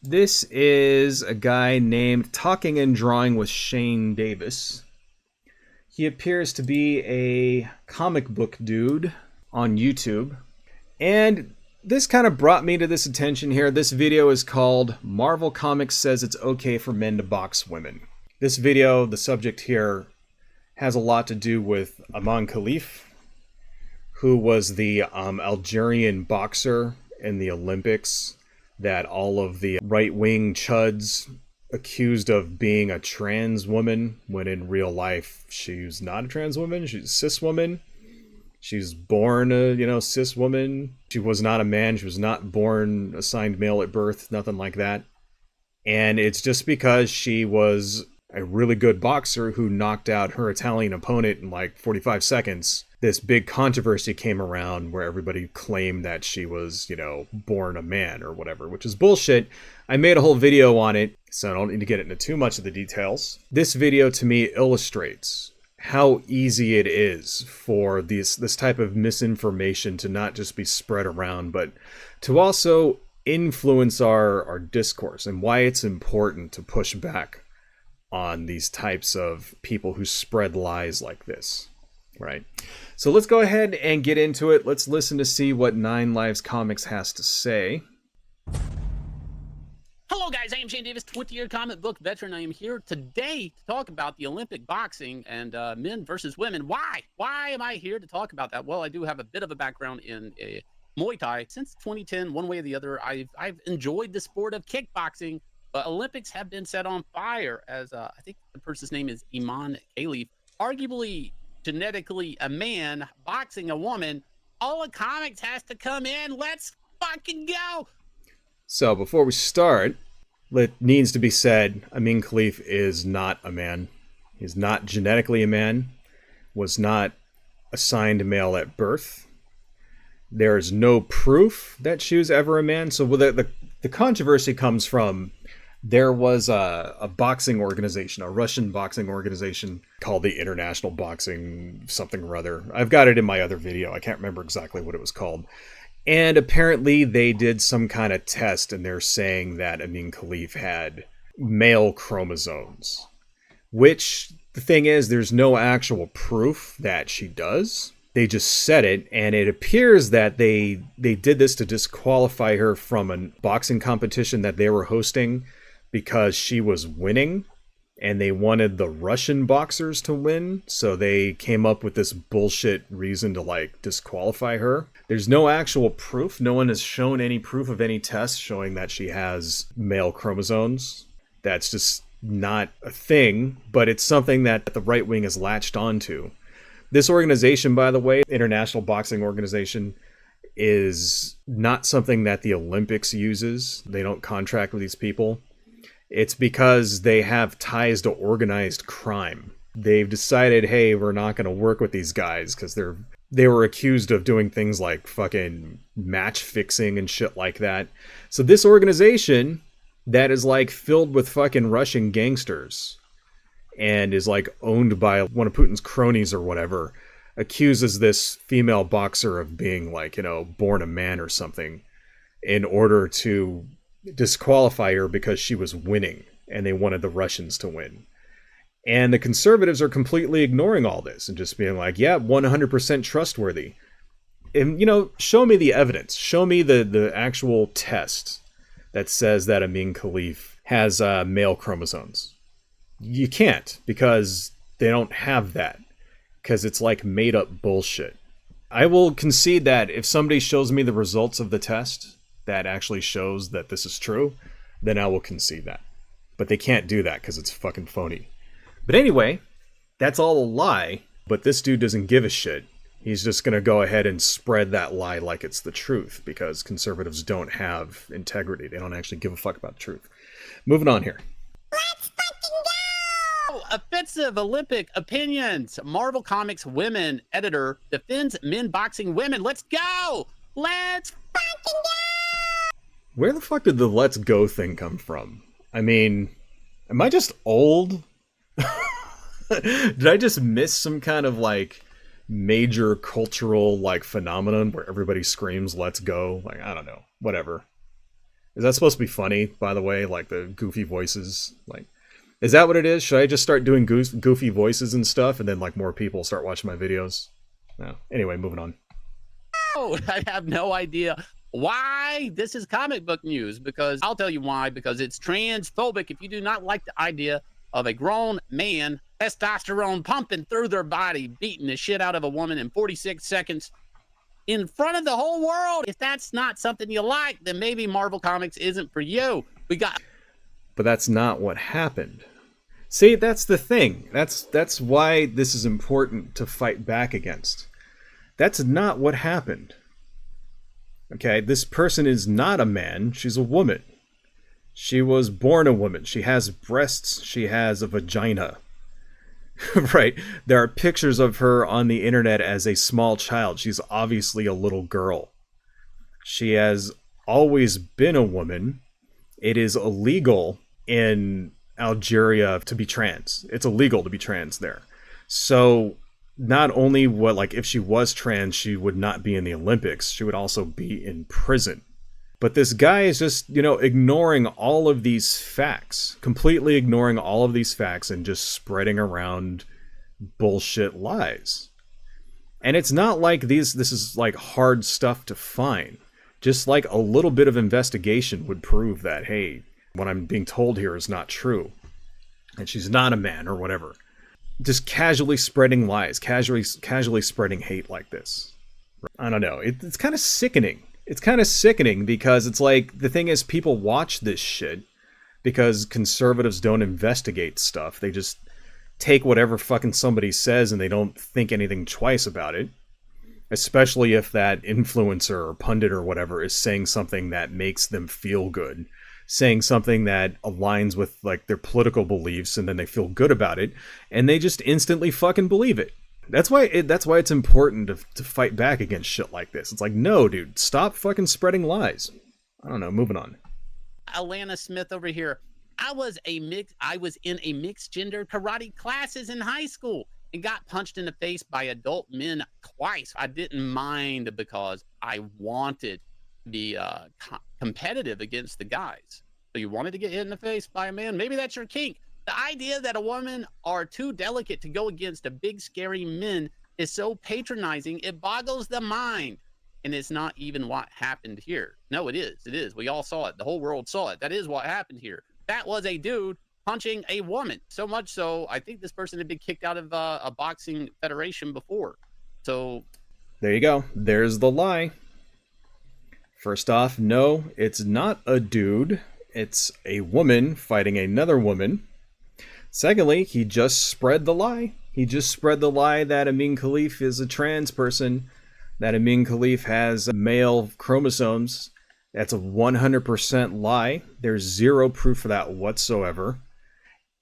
This is a guy named Talking and Drawing with Shane Davis. He appears to be a comic book dude on YouTube. And this kind of brought me to this attention here. This video is called Marvel Comics Says It's Okay for Men to Box Women. This video, the subject here, has a lot to do with Imane Kelif, who was the Algerian boxer in the Olympics that all of the right-wing chuds accused of being a trans woman, when in real life she's not a trans woman, she's a cis woman. She's born a cis woman. She was not a man. She was not born assigned male at birth, nothing like that. And it's just because she was a really good boxer who knocked out her Italian opponent in like 45 seconds. This big controversy came around where everybody claimed that she was, born a man or whatever, which is bullshit. I made a whole video on it, so I don't need to get into too much of the details. This video to me illustrates how easy it is for this type of misinformation to not just be spread around, but to also influence our discourse, and why it's important to push back on these types of people who spread lies like this. Right. So let's go ahead and get into it. Let's listen to see what Nine Lives Comics has to say. Hello guys, I am Shane Davis, 20-year comic book veteran. I am here today to talk about the Olympic boxing and men versus women. Why? Why am I here to talk about that? Well, I do have a bit of a background in Muay Thai. Since 2010, one way or the other, I've enjoyed the sport of kickboxing, but Olympics have been set on fire as I think the person's name is Imane Kelif, arguably genetically a man boxing a woman. All the comics has to come in. Let's fucking go. So before we start, it needs to be said, Imane Kelif is not a man. He's not genetically a man, was not assigned male at birth. There is no proof that she was ever a man. So the controversy comes from, there was a boxing organization, a Russian boxing organization called the International Boxing something or other. I've got it in my other video. I can't remember exactly what it was called. And apparently they did some kind of test, and they're saying that Imane Kelif had male chromosomes. Which, the thing is, there's no actual proof that she does. They just said it, and it appears that they did this to disqualify her from a boxing competition that they were hosting, because she was winning and they wanted the Russian boxers to win. So they came up with this bullshit reason to disqualify her. There's no actual proof. No one has shown any proof of any tests showing that she has male chromosomes. That's just not a thing, but it's something that the right wing has latched onto. This organization, by the way, International Boxing Organization, is not something that the Olympics uses. They don't contract with these people. It's because they have ties to organized crime. They've decided, hey, we're not going to work with these guys because they were accused of doing things like fucking match fixing and shit like that. So this organization that is filled with fucking Russian gangsters and is owned by one of Putin's cronies or whatever, accuses this female boxer of being born a man or something, in order to disqualify her because she was winning and they wanted the Russians to win. And the conservatives are completely ignoring all this and just being yeah, 100% trustworthy. And, show me the evidence. Show me the actual test that says that Imane Kelif has male chromosomes. You can't, because they don't have that. Because it's made up bullshit. I will concede that if somebody shows me the results of the test that actually shows that this is true, then I will concede that. But they can't do that because it's fucking phony. But anyway, that's all a lie, but this dude doesn't give a shit. He's just going to go ahead and spread that lie like it's the truth, because conservatives don't have integrity. They don't actually give a fuck about the truth. Moving on here. Let's fucking go! Offensive Olympic opinions. Marvel Comics women editor defends men boxing women. Let's go! Let's fucking go! Where the fuck did the let's go thing come from? I mean, am I just old? Did I just miss some kind of major cultural phenomenon where everybody screams let's go? I don't know. Whatever. Is that supposed to be funny, by the way? Like the goofy voices? Like, is that what it is? Should I just start doing goofy voices and stuff, and then like more people start watching my videos? No. Anyway, moving on. Oh, I have no idea why this is comic book news, because I'll tell you why, because it's transphobic. If you do not like the idea of a grown man, testosterone pumping through their body, beating the shit out of a woman in 46 seconds in front of the whole world, if that's not something you like, then maybe Marvel Comics isn't for you. But that's not what happened. See, that's the thing. That's why this is important to fight back against. That's not what happened. Okay, this person is not a man. She's a woman. She was born a woman. She has breasts. She has a vagina. Right? There are pictures of her on the internet as a small child. She's obviously a little girl. She has always been a woman. It is illegal in Algeria to be trans. It's illegal to be trans there. So not only if she was trans, she would not be in the Olympics, she would also be in prison. But this guy is just, ignoring all of these facts, completely ignoring all of these facts and just spreading around bullshit lies. And it's not like this is like hard stuff to find. Just like a little bit of investigation would prove that, hey, what I'm being told here is not true. And she's not a man or whatever. Just casually spreading lies, casually spreading hate like this. I don't know. It's kind of sickening. It's kind of sickening because it's like, the thing is, people watch this shit because conservatives don't investigate stuff. They just take whatever fucking somebody says and they don't think anything twice about it. Especially if that influencer or pundit or whatever is saying something that makes them feel good. Saying something that aligns with like their political beliefs, and then they feel good about it, and they just instantly fucking believe it. That's why it's important to fight back against shit like this. It's like, no, dude, stop fucking spreading lies. I don't know, moving on. Alana Smith over here. I was in a mixed gender karate classes in high school and got punched in the face by adult men twice. I didn't mind because I wanted to be competitive against the guys. So you wanted to get hit in the face by a man? Maybe that's your kink. The idea that a woman are too delicate to go against a big scary men is so patronizing, it boggles the mind. And it's not even what happened here. No, it is. We all saw it. The whole world saw it. That is what happened here. That was a dude punching a woman. So much so, I think this person had been kicked out of a boxing federation before. So there you go. There's the lie. First off, no, it's not a dude. It's a woman fighting another woman. Secondly, he just spread the lie. He just spread the lie that Imane Kelif is a trans person, that Imane Kelif has male chromosomes. That's a 100% lie. There's zero proof for that whatsoever.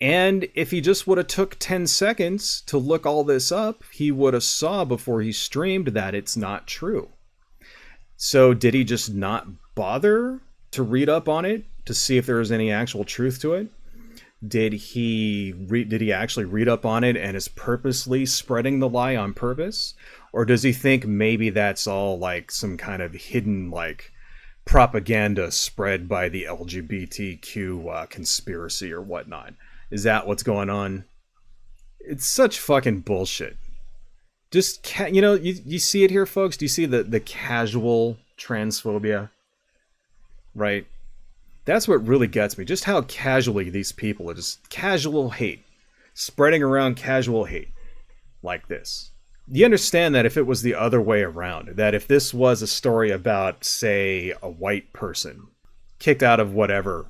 And if he just would have took 10 seconds to look all this up, he would have saw before he streamed that it's not true. So did he just not bother to read up on it to see if there was any actual truth to it? Did he actually read up on it and is purposely spreading the lie on purpose? Or does he think maybe that's all like some kind of hidden like propaganda spread by the LGBTQ conspiracy or whatnot? Is that what's going on? It's such fucking bullshit. Just, you see it here, folks? Do you see the casual transphobia? Right? That's what really gets me. Just how casually these people are just casual hate. Spreading around casual hate. Like this. You understand that if it was the other way around, that if this was a story about, say, a white person kicked out of whatever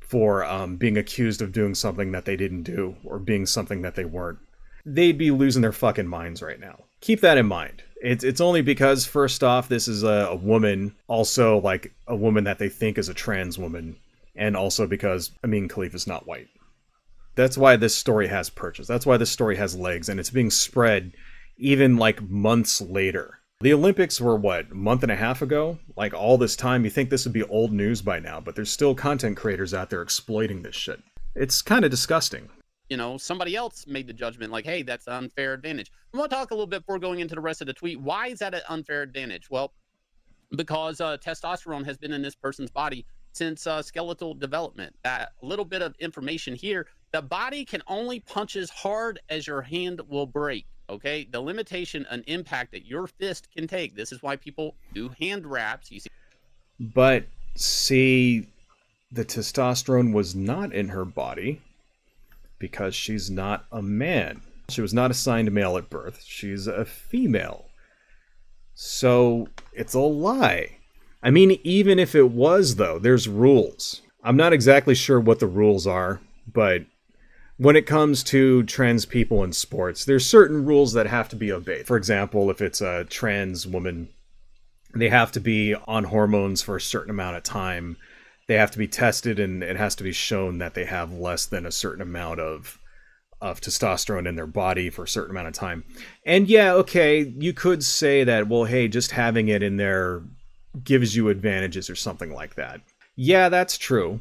for being accused of doing something that they didn't do, or being something that they weren't, they'd be losing their fucking minds right now. Keep that in mind. It's only because, first off, this is a woman, also like a woman that they think is a trans woman, and also because Imane Kelif is not white. That's why this story has purchase. That's why this story has legs, and it's being spread even like months later. The Olympics were what, a month and a half ago? Like all this time, you think this would be old news by now, but there's still content creators out there exploiting this shit. It's kind of disgusting. Somebody else made the judgment like, hey, that's an unfair advantage. I'm going to talk a little bit before going into the rest of the tweet. Why is that an unfair advantage? Well, because testosterone has been in this person's body since skeletal development. That little bit of information here: the body can only punch as hard as your hand will break. Okay, the limitation and impact that your fist can take. This is why people do hand wraps. You see. But see, the testosterone was not in her body because she's not a man. She was not assigned male at birth. She's a female. So it's a lie. I mean, even if it was, though, there's rules. I'm not exactly sure what the rules are, but when it comes to trans people in sports, there's certain rules that have to be obeyed. For example, if it's a trans woman, they have to be on hormones for a certain amount of time. They have to be tested, and it has to be shown that they have less than a certain amount of testosterone in their body for a certain amount of time. And yeah, okay, you could say that, well, hey, just having it in there gives you advantages or something like that. Yeah, that's true.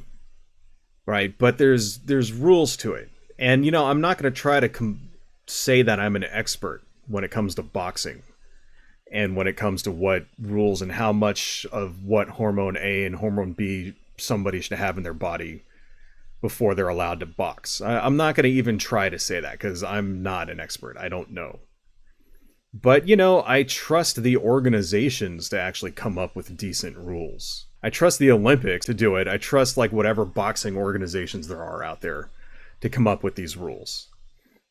Right? But there's rules to it. And, you know, I'm not going to try to say that I'm an expert when it comes to boxing and when it comes to what rules and how much of what hormone A and hormone B somebody should have in their body before they're allowed to box. I'm not going to even try to say that because I'm not an expert. I don't know. But, you know, I trust the organizations to actually come up with decent rules. I trust the Olympics to do it. I trust, like, whatever boxing organizations there are out there to come up with these rules.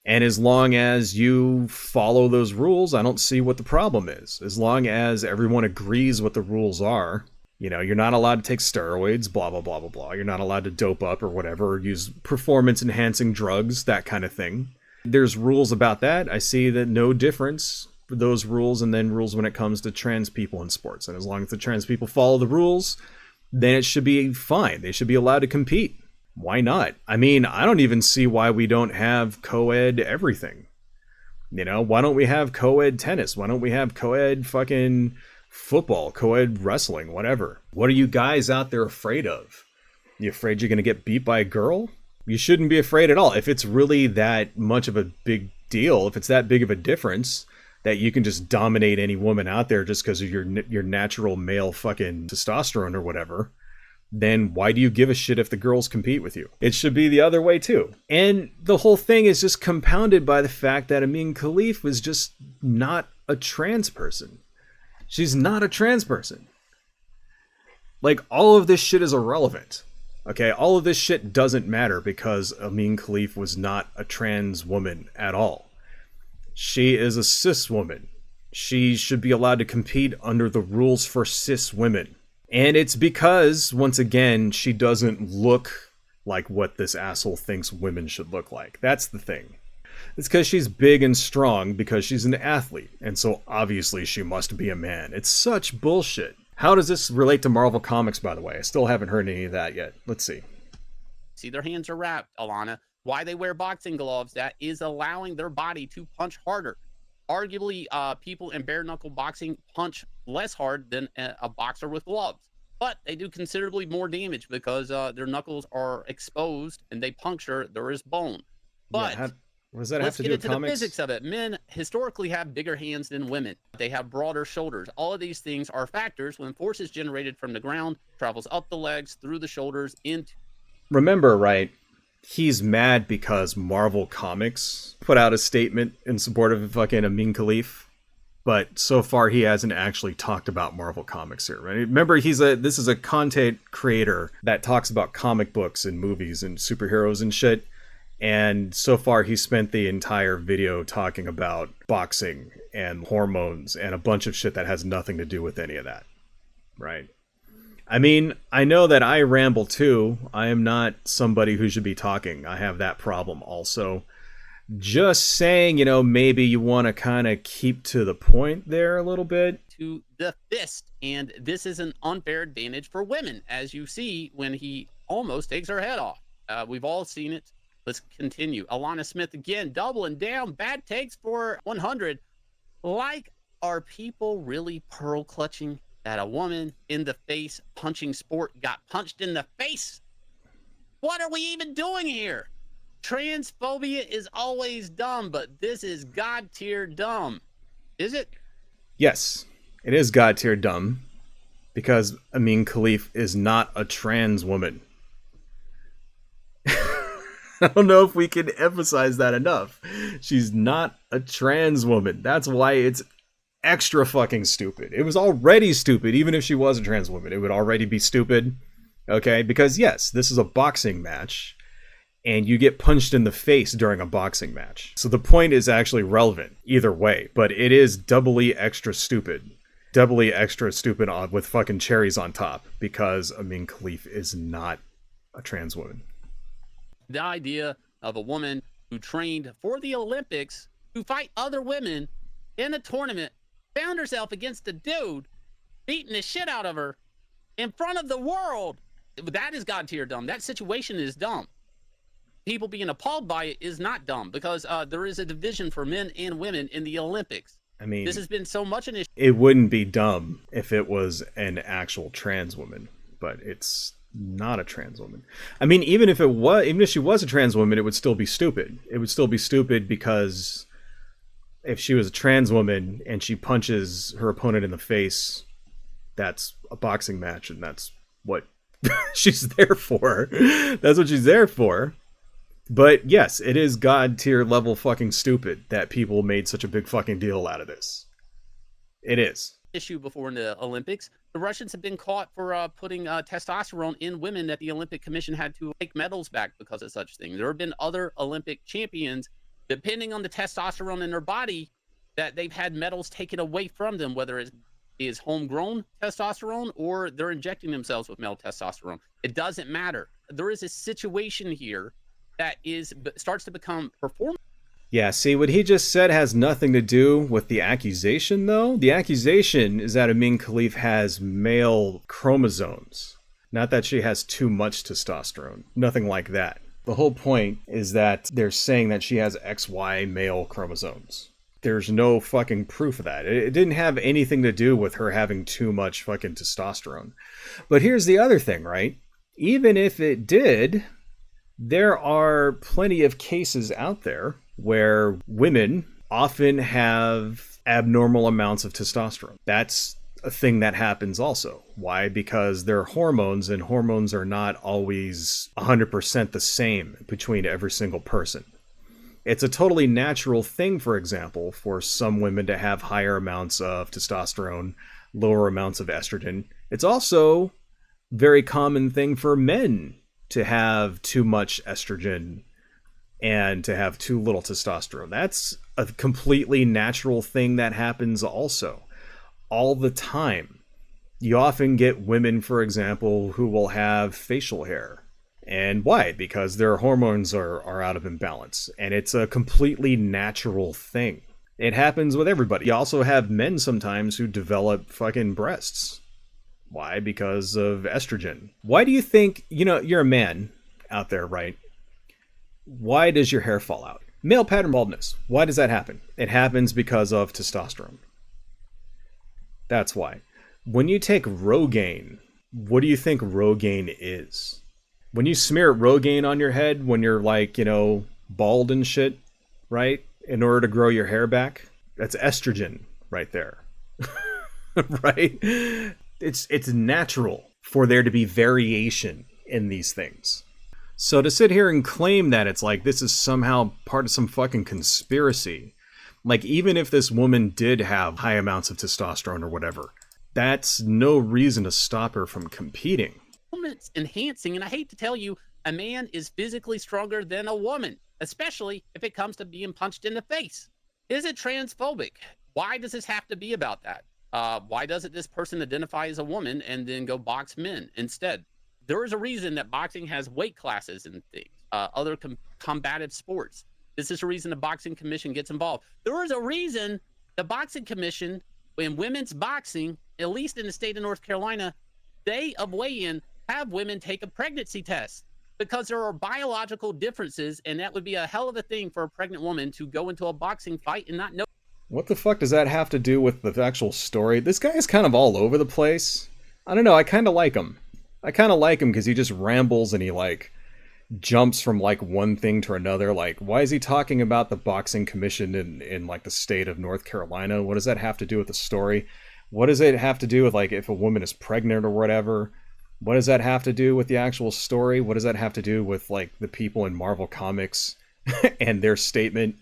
And as long as you follow those rules, I don't see what the problem is. As long as everyone agrees what the rules are, you know, you're not allowed to take steroids, blah, blah, blah, blah, blah. You're not allowed to dope up or whatever, or use performance-enhancing drugs, that kind of thing. There's rules about that. I see that no difference for those rules and then rules when it comes to trans people in sports. And as long as the trans people follow the rules, then it should be fine. They should be allowed to compete. Why not? I mean, I don't even see why we don't have co-ed everything. You know, why don't we have co-ed tennis? Why don't we have co-ed fucking football, co-ed wrestling, whatever? What are you guys out there afraid of? You afraid you're going to get beat by a girl? You shouldn't be afraid at all. If it's really that much of a big deal, if it's that big of a difference that you can just dominate any woman out there just because of your natural male fucking testosterone or whatever, then why do you give a shit if the girls compete with you? It should be the other way too. And the whole thing is just compounded by the fact that Imane Kelif was just not a trans person. She's not a trans person. Like, all of this shit is irrelevant. Okay, all of this shit doesn't matter because Imane Kelif was not a trans woman at all. She is a cis woman. She should be allowed to compete under the rules for cis women. And it's because, once again, she doesn't look like what this asshole thinks women should look like. That's the thing. It's because she's big and strong because she's an athlete. And so obviously she must be a man. It's such bullshit. How does this relate to Marvel Comics, by the way? I still haven't heard any of that yet. Let's see. See, their hands are wrapped, Alana. Why they wear boxing gloves, that is allowing their body to punch harder. Arguably, people in bare knuckle boxing punch less hard than a boxer with gloves, but they do considerably more damage because their knuckles are exposed and they puncture. There is bone. But yeah, what does that let's have to get do into with comics? the physics of it. Men historically have bigger hands than women. They have broader shoulders. All of these things are factors when force is generated from the ground, travels up the legs, through the shoulders, into. Remember, right? He's mad because Marvel Comics put out a statement in support of fucking Imane Kelif, but so far he hasn't actually talked about Marvel Comics here, right? Remember, this is a content creator that talks about comic books and movies and superheroes and shit, and so far he spent the entire video talking about boxing and hormones and a bunch of shit that has nothing to do with any of that, right? I mean, I know that I ramble too. I am not somebody who should be talking. I have that problem also. Just saying, you know, maybe you want to kind of keep to the point there a little bit. To the fist, and this is an unfair advantage for women, as you see when he almost takes her head off. We've all seen it. Let's continue. Alana Smith again, doubling down. Bad takes for 100. Like, are people really pearl clutching that a woman in the face punching sport got punched in the face? What are we even doing here? Transphobia is always dumb, but this is God tier dumb. Is it? Yes, it is God tier dumb. Because Imane Kelif is not a trans woman. I don't know if we can emphasize that enough. She's not a trans woman. That's why it's extra fucking stupid. It was already stupid, even if she was a trans woman. It would already be stupid. Okay? Because yes, this is a boxing match, and you get punched in the face during a boxing match. So the point is actually relevant either way, but it is doubly extra stupid. Doubly extra stupid with fucking cherries on top, because Imane Kelif is not a trans woman. The idea of a woman who trained for the Olympics to fight other women in a tournament, found herself against a dude beating the shit out of her in front of the world. That is god tier dumb. That situation is dumb. People being appalled by it is not dumb, because there is a division for men and women in the Olympics. I mean, this has been so much an issue. It wouldn't be dumb if it was an actual trans woman, but it's not a trans woman. I mean, even if she was a trans woman, it would still be stupid. It would still be stupid because if she was a trans woman and she punches her opponent in the face, that's a boxing match, and that's what she's there for. That's what she's there for. But yes, it is god tier level fucking stupid that people made such a big fucking deal out of this. It is. Issue before in the Olympics. The Russians have been caught for putting testosterone in women that the Olympic Commission had to take medals back because of such things. There have been other Olympic champions, depending on the testosterone in their body, that they've had medals taken away from them, whether it is homegrown testosterone or they're injecting themselves with male testosterone. It doesn't matter. There is a situation here that starts to become performance. Yeah, see, what he just said has nothing to do with the accusation, though. The accusation is that Imane Kelif has male chromosomes. Not that she has too much testosterone. Nothing like that. The whole point is that they're saying that she has XY male chromosomes. There's no fucking proof of that. It didn't have anything to do with her having too much fucking testosterone. But here's the other thing, right? Even if it did, there are plenty of cases out there where women often have abnormal amounts of testosterone. That's a thing that happens also. Why? Because they're hormones, and hormones are not always 100% the same between every single person. It's a totally natural thing, for example, for some women to have higher amounts of testosterone, lower amounts of estrogen. It's also a very common thing for men to have too much estrogen and to have too little testosterone. That's a completely natural thing that happens also all the time. You often get women, for example, who will have facial hair. And why? Because their hormones are out of imbalance. And it's a completely natural thing. It happens with everybody. You also have men sometimes who develop fucking breasts. Why? Because of estrogen. Why do you think, you're a man out there, right? Why does your hair fall out? Male pattern baldness. Why does that happen? It happens because of testosterone. That's why. When you take Rogaine, what do you think Rogaine is? When you smear Rogaine on your head when you're bald and shit, right? In order to grow your hair back, that's estrogen right there. Right? It's natural for there to be variation in these things. So to sit here and claim that it's like this is somehow part of some fucking conspiracy, like even if this woman did have high amounts of testosterone or whatever, that's no reason to stop her from competing. Performance enhancing, and I hate to tell you, a man is physically stronger than a woman, especially if it comes to being punched in the face. Is it transphobic? Why does this have to be about that? Why doesn't this person identify as a woman and then go box men instead? There is a reason that boxing has weight classes and things, other combative sports. This is a reason the Boxing Commission gets involved. There is a reason the Boxing Commission, in women's boxing, at least in the state of North Carolina, day of weigh-in, have women take a pregnancy test because there are biological differences, and that would be a hell of a thing for a pregnant woman to go into a boxing fight and not know. What the fuck does that have to do with the actual story? This guy is kind of all over the place. I don't know, I kind of like him. I kind of like him because he just rambles and he jumps from one thing to another. Why is he talking about the Boxing Commission in the state of North Carolina? What does that have to do with the story? What does it have to do with, like, if a woman is pregnant or whatever? What does that have to do with the actual story? What does that have to do with, like, the people in Marvel Comics and their statement?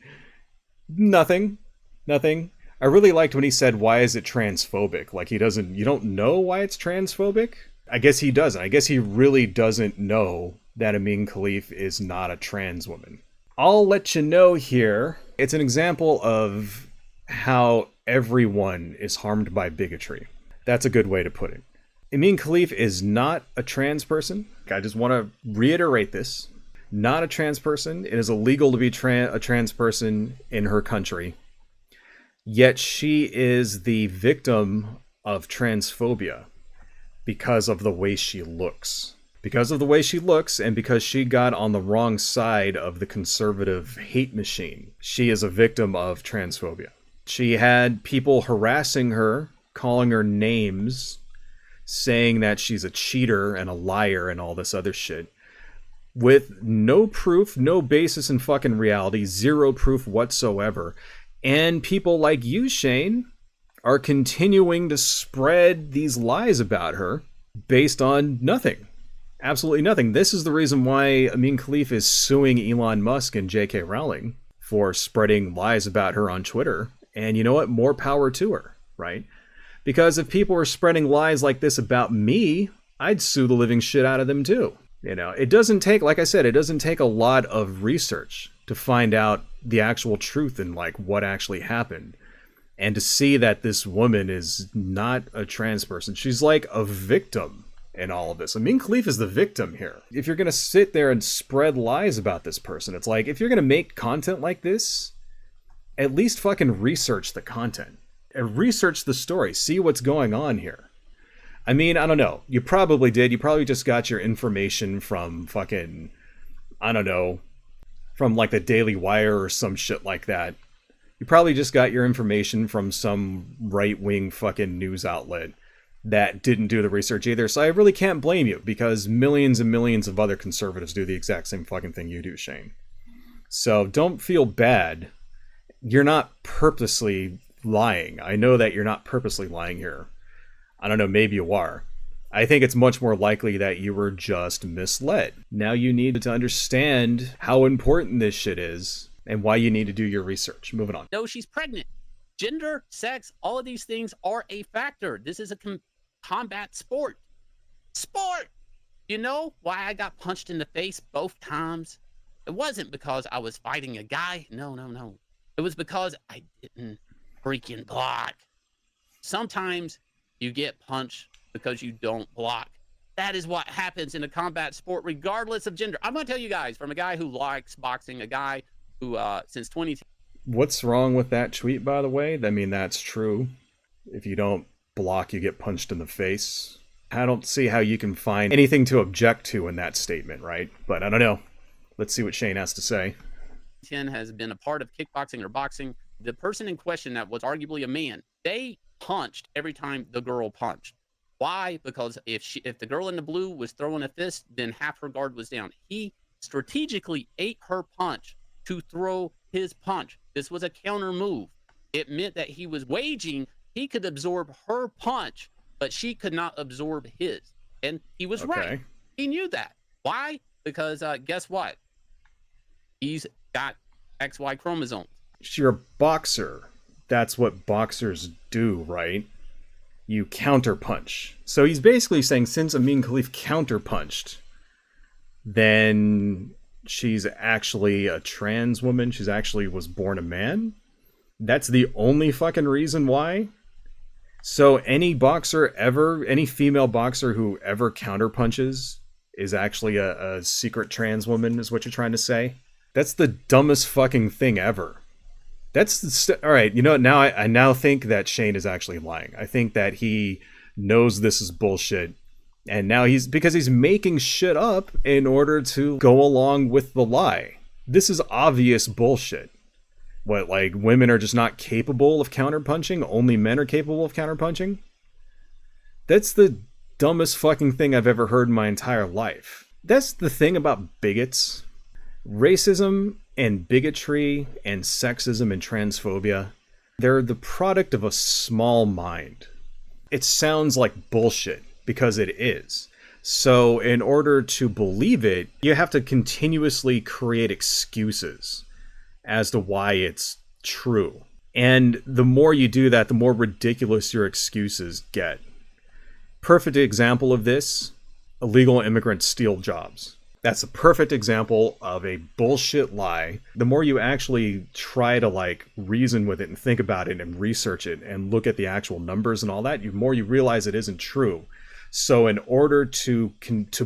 Nothing. Nothing. I really liked when he said, why is it transphobic? Like, you don't know why it's transphobic? I guess he doesn't. I guess he really doesn't know that Imane Kelif is not a trans woman. I'll let you know here. It's an example of how everyone is harmed by bigotry. That's a good way to put it. Imane Kelif is not a trans person. I just want to reiterate this. Not a trans person. It is illegal to be a trans person in her country. Yet she is the victim of transphobia because of the way she looks. Because of the way she looks, and because she got on the wrong side of the conservative hate machine, she is a victim of transphobia. She had people harassing her, calling her names, saying that she's a cheater and a liar and all this other shit, with no proof, no basis in fucking reality, zero proof whatsoever. And people like you, Shane, are continuing to spread these lies about her based on nothing. Absolutely nothing. This is the reason why Imane Kelif is suing Elon Musk and J.K. Rowling for spreading lies about her on Twitter. And you know what? More power to her, right? Because if people were spreading lies like this about me, I'd sue the living shit out of them too. You know, it doesn't take, like I said, it doesn't take a lot of research to find out the actual truth and, like, what actually happened. And to see that this woman is not a trans person. She's like a victim in all of this. Imane Kelif is the victim here. If you're going to sit there and spread lies about this person, it's like, if you're going to make content like this, at least fucking research the content. And research the story. See what's going on here. I mean, I don't know. You probably did. You probably just got your information from fucking, I don't know, from like the Daily Wire or some shit like that. You probably just got your information from some right-wing fucking news outlet that didn't do the research either. So I really can't blame you, because millions and millions of other conservatives do the exact same fucking thing you do, Shane. So don't feel bad. You're not purposely lying. I know that you're not purposely lying here. I don't know, maybe you are. I think it's much more likely that you were just misled. Now you need to understand how important this shit is and why you need to do your research. Moving on. No, she's pregnant. Gender, sex, all of these things are a factor. This is a combat sport. Sport! You know why I got punched in the face both times? It wasn't because I was fighting a guy. No. It was because I didn't freaking block. Sometimes you get punched because you don't block. That is what happens in a combat sport, regardless of gender. I'm going to tell you guys, from a guy who likes boxing, a guy who, since 2010. What's wrong with that tweet, by the way? I mean, that's true. If you don't block, you get punched in the face. I don't see how you can find anything to object to in that statement, right? But I don't know. Let's see what Shane has to say. Has been a part of kickboxing or boxing. The person in question that was arguably a man, they punched every time the girl punched. Why? Because if the girl in the blue was throwing a fist, then half her guard was down. He strategically ate her punch to throw his punch. This was a counter move. It meant that he could absorb her punch, but she could not absorb his. And he was right. He knew that. Why? Because guess what? He's got XY chromosomes. You're a boxer. That's what boxers do, right? You counterpunch. So he's basically saying, since Imane Kelif counterpunched, then she's actually a trans woman. She's actually was born a man. That's the only fucking reason why. So any boxer ever, any female boxer who ever counterpunches is actually a secret trans woman, is what you're trying to say? That's the dumbest fucking thing ever. All right, you know, now I now think that Shane is actually lying. I think that he knows this is bullshit. And now because he's making shit up in order to go along with the lie. This is obvious bullshit. What, like, women are just not capable of counterpunching? Only men are capable of counterpunching? That's the dumbest fucking thing I've ever heard in my entire life. That's the thing about bigots. Racism and bigotry and sexism and transphobia, they're the product of a small mind. it sounds like bullshit because it is. So in order to believe it, you have to continuously create excuses as to why it's true. And the more you do that, the more ridiculous your excuses get. Perfect example of this, illegal immigrants steal jobs. That's a perfect example of a bullshit lie. The more you actually try to like reason with it and think about it and research it and look at the actual numbers and all that, the more you realize it isn't true. So in order to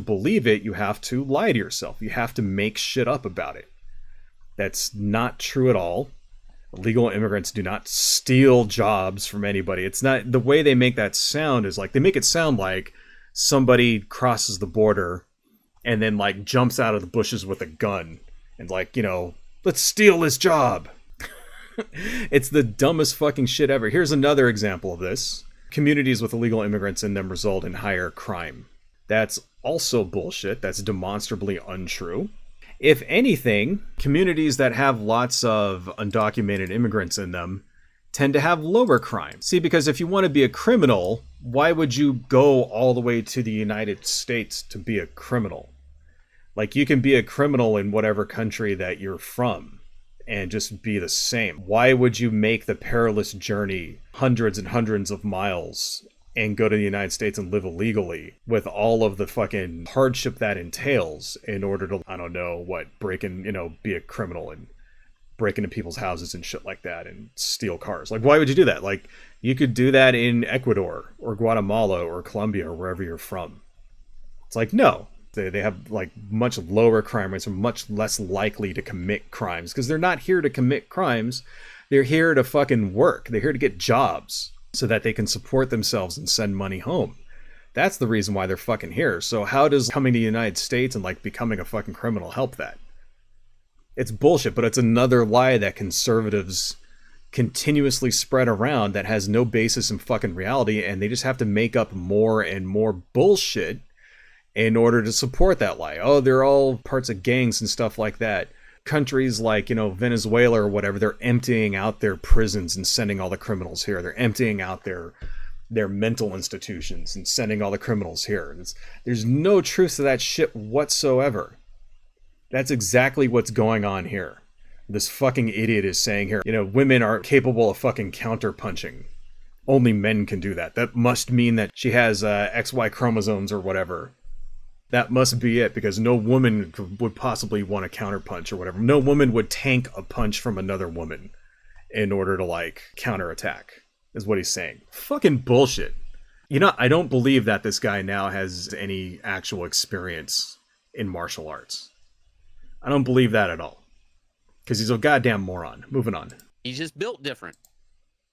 believe it, you have to lie to yourself. You have to make shit up about it. That's not true at all. Illegal immigrants do not steal jobs from anybody. It's not, the way they make that sound is like, they make it sound like somebody crosses the border and then like jumps out of the bushes with a gun and like, you know, let's steal his job. It's the dumbest fucking shit ever. Here's another example of this. Communities with illegal immigrants in them result in higher crime. That's also bullshit. That's demonstrably untrue. If anything, communities that have lots of undocumented immigrants in them tend to have lower crime. See, because if you want to be a criminal, why would you go all the way to the United States to be a criminal? Like, you can be a criminal in whatever country that you're from and just be the same. Why would you make the perilous journey hundreds and hundreds of miles and go to the United States and live illegally with all of the fucking hardship that entails in order to, I don't know, break in, you know, be a criminal and break into people's houses and shit like that and steal cars? Like, why would you do that? Like, you could do that in Ecuador or Guatemala or Colombia or wherever you're from. It's like, no. They have like much lower crime rates, are much less likely to commit crimes because they're not here to commit crimes. They're here to fucking work. They're here to get jobs so that they can support themselves and send money home. That's the reason why they're fucking here. So how does coming to the United States and like becoming a fucking criminal help that? It's bullshit, but it's another lie that conservatives continuously spread around that has no basis in fucking reality, and they just have to make up more and more bullshit in order to support that lie. Oh, they're all parts of gangs and stuff like that. Countries like, you know, Venezuela or whatever, they're emptying out their prisons and sending all the criminals here. They're emptying out their mental institutions and sending all the criminals here. There's no truth to that shit whatsoever. That's exactly what's going on here. This fucking idiot is saying here, you know, women are capable of fucking counterpunching. Only men can do that. That must mean that she has XY chromosomes or whatever. That must be it, because no woman would possibly want to counterpunch or whatever. No woman would tank a punch from another woman in order to, like, counterattack, is what he's saying. Fucking bullshit. You know, I don't believe that this guy now has any actual experience in martial arts. I don't believe that at all. Because he's a goddamn moron. Moving on. He's just built different.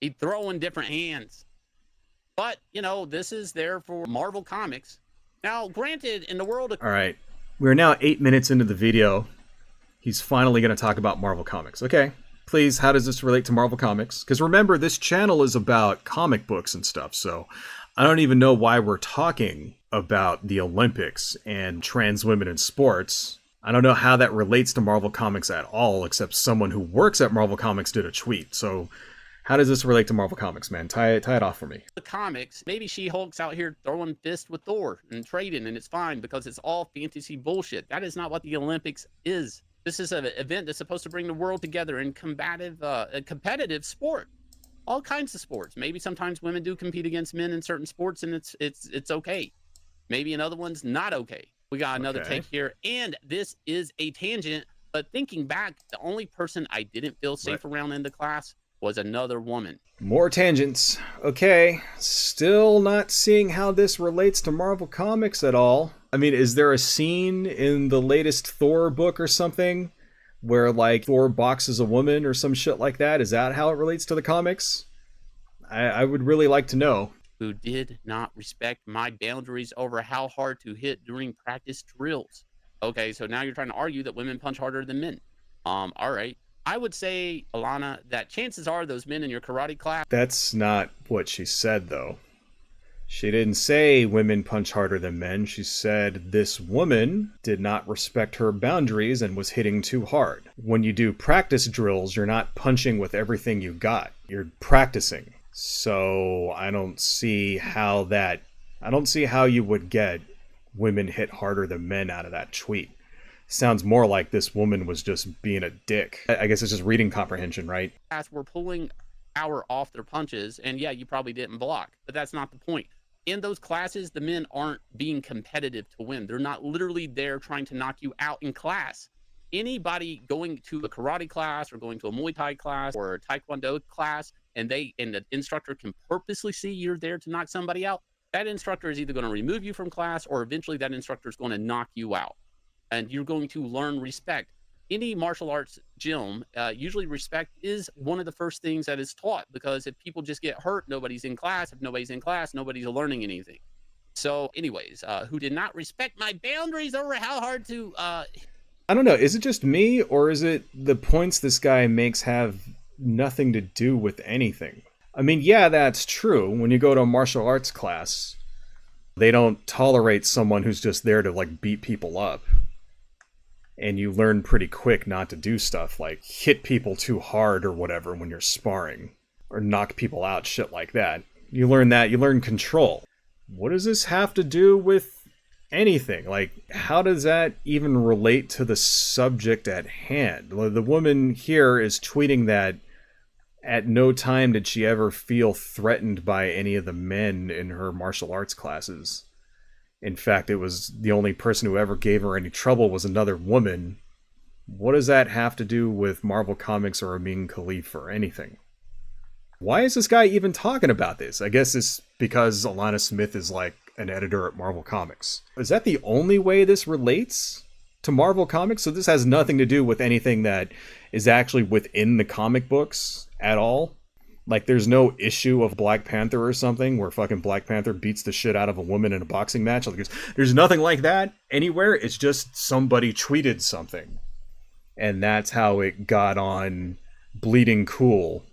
He'd throw in different hands. But, you know, this is there for Marvel Comics. Now, granted, in the world of... All right. We're now 8 minutes into the video. He's finally going to talk about Marvel Comics. Okay. Please, how does this relate to Marvel Comics? Because remember, this channel is about comic books and stuff, so I don't even know why we're talking about the Olympics and trans women in sports. I don't know how that relates to Marvel Comics at all, except someone who works at Marvel Comics did a tweet. So how does this relate to Marvel Comics, man? Tie it off for me. The comics, maybe She-Hulk's out here throwing fists with Thor and trading, and it's fine because it's all fantasy bullshit. That is not what the Olympics is. This is an event that's supposed to bring the world together in competitive sport. All kinds of sports. Maybe sometimes women do compete against men in certain sports, and it's okay. Maybe in other ones, not okay. We got another take here, and this is a tangent, but thinking back, the only person I didn't feel safe around in the class was another woman. More tangents. Okay, still not seeing how this relates to Marvel Comics at all. I mean, is there a scene in the latest Thor book or something where, like, Thor boxes a woman or some shit like that? Is that how it relates to the comics? I would really like to know. Who did not respect my boundaries over how hard to hit during practice drills. Okay, so now you're trying to argue that women punch harder than men. All right. I would say, Alana, that chances are those men in your karate class... That's not what she said, though. She didn't say women punch harder than men. She said this woman did not respect her boundaries and was hitting too hard. When you do practice drills, you're not punching with everything you got. You're practicing. So I don't see how you would get women hit harder than men out of that tweet. Sounds more like this woman was just being a dick. I guess it's just reading comprehension, right? As we're pulling power off their punches, and yeah, you probably didn't block, but that's not the point. In those classes, the men aren't being competitive to win. They're not literally there trying to knock you out in class. Anybody going to a karate class or going to a Muay Thai class or a Taekwondo class, and the instructor can purposely see you're there to knock somebody out, that instructor is either going to remove you from class, or eventually that instructor is going to knock you out. And you're going to learn respect. Any martial arts gym, usually respect is one of the first things that is taught, because if people just get hurt, nobody's in class. If nobody's in class, nobody's learning anything. So anyways, who did not respect my boundaries over how hard to... I don't know. Is it just me, or is it the points this guy makes have nothing to do with anything? I mean, yeah, that's true. When you go to a martial arts class, they don't tolerate someone who's just there to, like, beat people up. And you learn pretty quick not to do stuff like hit people too hard or whatever when you're sparring, or knock people out, shit like that. You learn that. You learn control. What does this have to do with anything? Like, how does that even relate to the subject at hand? The woman here is tweeting that at no time did she ever feel threatened by any of the men in her martial arts classes. In fact, it was the only person who ever gave her any trouble was another woman. What does that have to do with Marvel Comics or Imane Kelif or anything? Why is this guy even talking about this? I guess it's because Alana Smith is like an editor at Marvel Comics. Is that the only way this relates to Marvel Comics? So this has nothing to do with anything that is actually within the comic books at all? Like, there's no issue of Black Panther or something where fucking Black Panther beats the shit out of a woman in a boxing match? Like, there's nothing like that anywhere. It's just somebody tweeted something. And that's how it got on Bleeding Cool.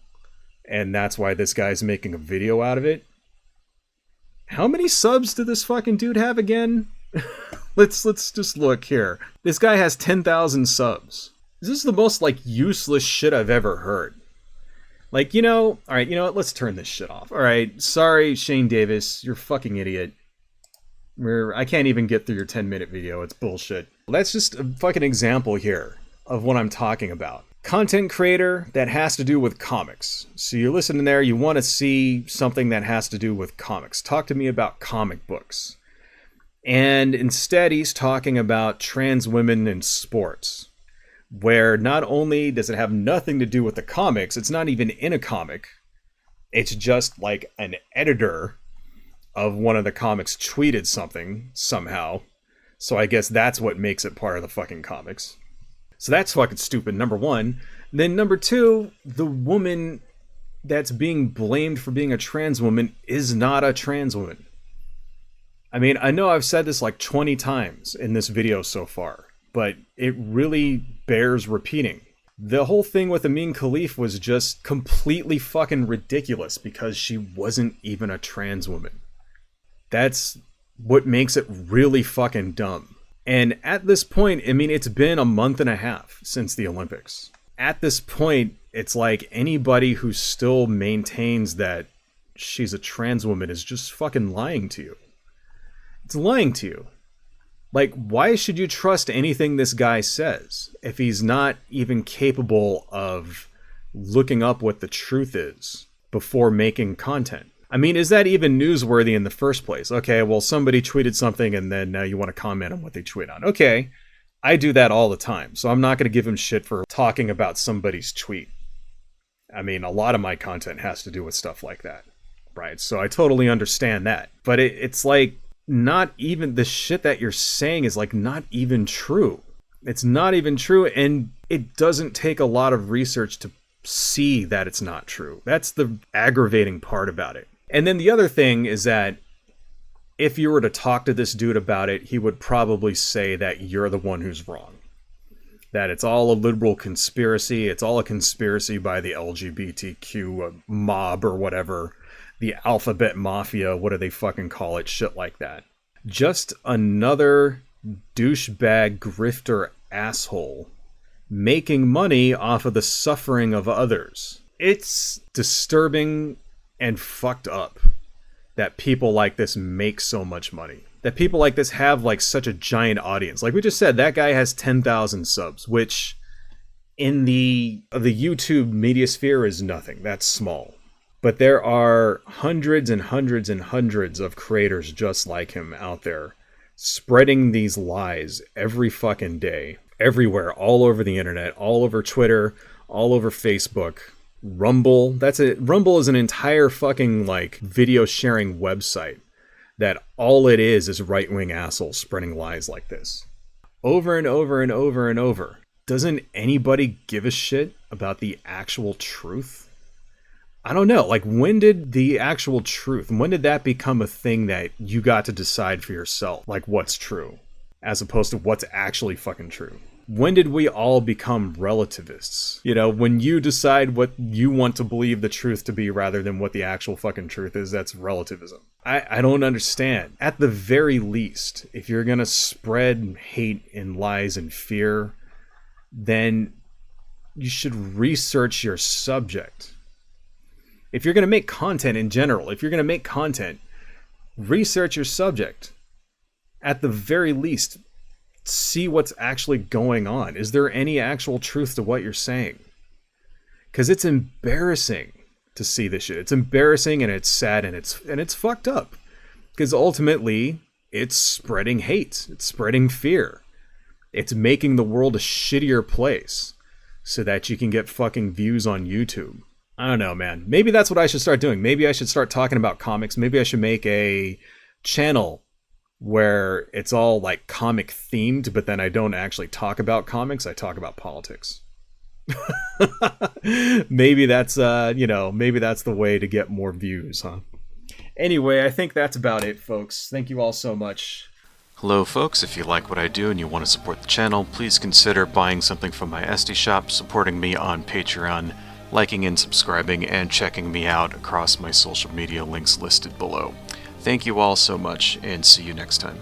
And that's why this guy's making a video out of it. How many subs did this fucking dude have again? Let's just look here. This guy has 10,000 subs. This is the most, like, useless shit I've ever heard. Like, alright, you know what, let's turn this shit off. Alright, sorry, Shane Davis, you're a fucking idiot. I can't even get through your 10-minute video, it's bullshit. That's just a fucking example here of what I'm talking about. Content creator that has to do with comics. So you're listening there, you want to see something that has to do with comics. Talk to me about comic books. And instead he's talking about trans women in sports, where not only does it have nothing to do with the comics, it's not even in a comic. It's just like an editor of one of the comics tweeted something somehow. So I guess that's what makes it part of the fucking comics. So that's fucking stupid, number one. Then number two, the woman that's being blamed for being a trans woman is not a trans woman. I mean, I know I've said this like 20 times in this video so far, but it really bears repeating. The whole thing with Imane Kelif was just completely fucking ridiculous because she wasn't even a trans woman. That's what makes it really fucking dumb. And at this point, I mean, it's been a month and a half since the Olympics. At this point, it's like anybody who still maintains that she's a trans woman is just fucking lying to you. It's lying to you. Like, why should you trust anything this guy says if he's not even capable of looking up what the truth is before making content? I mean, is that even newsworthy in the first place? Okay, well, somebody tweeted something and then now you want to comment on what they tweet on. Okay, I do that all the time, so I'm not going to give him shit for talking about somebody's tweet. I mean, a lot of my content has to do with stuff like that, right? So I totally understand that. But it's like, not even the shit that you're saying is like not even true. It's not even true, and it doesn't take a lot of research to see that it's not true. That's the aggravating part about it. And then the other thing is that if you were to talk to this dude about it, he would probably say that you're the one who's wrong. That it's all a liberal conspiracy. It's all a conspiracy by the LGBTQ mob or whatever. The alphabet mafia, what do they fucking call it? Shit like that. Just another douchebag grifter asshole making money off of the suffering of others. It's disturbing and fucked up that people like this make so much money. That people like this have like such a giant audience. Like we just said, that guy has 10,000 subs, which in the YouTube media sphere is nothing. That's small. But there are hundreds and hundreds and hundreds of creators just like him out there spreading these lies every fucking day, everywhere, all over the internet, all over Twitter, all over Facebook, Rumble. Rumble is an entire fucking like video sharing website that all it is right-wing assholes spreading lies like this. Over and over and over and over. Doesn't anybody give a shit about the actual truth? I don't know. Like, when did the actual truth, when did that become a thing that you got to decide for yourself? Like, what's true, as opposed to what's actually fucking true? When did we all become relativists? You know, when you decide what you want to believe the truth to be rather than what the actual fucking truth is, that's relativism. I don't understand. At the very least, if you're gonna spread hate and lies and fear, then you should research your subject. If you're going to make content in general, research your subject. At the very least, see what's actually going on. Is there any actual truth to what you're saying? Because it's embarrassing to see this shit. It's embarrassing and it's sad and it's fucked up. Because ultimately, it's spreading hate. It's spreading fear. It's making the world a shittier place so that you can get fucking views on YouTube. I don't know, man. Maybe that's what I should start doing. Maybe I should start talking about comics. Maybe I should make a channel where it's all like comic themed, but then I don't actually talk about comics. I talk about politics. Maybe that's, maybe that's the way to get more views, huh? Anyway, I think that's about it, folks. Thank you all so much. Hello folks, if you like what I do and you want to support the channel, please consider buying something from my Etsy shop, supporting me on Patreon, liking and subscribing, and checking me out across my social media links listed below. Thank you all so much, and see you next time.